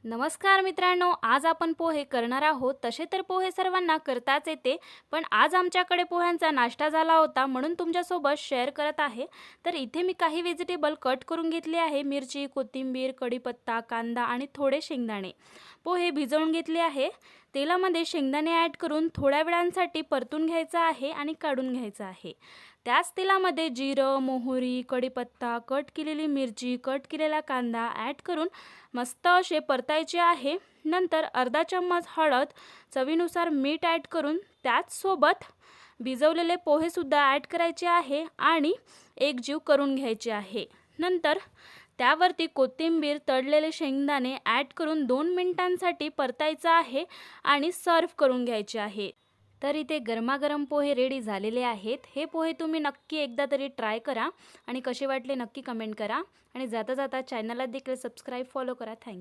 नमस्कार मित्रांनो, आज आपण पोहे करणार आहोत. तसे तर पोहे सर्वांना करताच येते, पण आज आमच्याकडे पोह्यांचा नाश्ता झाला होता म्हणून तुमच्यासोबत शेअर करत आहे. तर इथे मी काही व्हेजिटेबल कट करून घेतले आहे. मिरची, कोथिंबीर, कढीपत्ता, कांदा आणि थोडे शेंगदाणे. पोहे भिजवून घेतले आहे. तेलामध्ये शेंगदाणे ॲड करून थोड्या वेळांसाठी परतून घ्यायचं आहे आणि काढून घ्यायचं आहे. त्याच तेलामध्ये जिरं, मोहरी, कढीपत्ता, कट केलेली मिरची, कट केलेला कांदा ॲड करून मस्त असे परतायचे आहे. नंतर अर्धा चम्मच हळद, चवीनुसार मीठ ॲड करून त्याचसोबत भिजवलेले पोहेसुद्धा ॲड करायचे आहे आणि एकजीव करून घ्यायचे आहे. नंतर त्यावरती कोथिंबीर, तळलेले शेंगदाणे ॲड करून 2 मिनिटांसाठी परतायचं आहे आणि सर्व्ह करून घ्यायचे आहे. तर इथे गरमागरम पोहे रेडी झालेले आहेत. हे पोहे तुम्ही नक्की एकदा तरी ट्राय करा आणि कसे वाटले नक्की कमेंट करा आणि जाता जाता चॅनलला देखील सबस्क्राईब फॉलो करा. थँक्यू.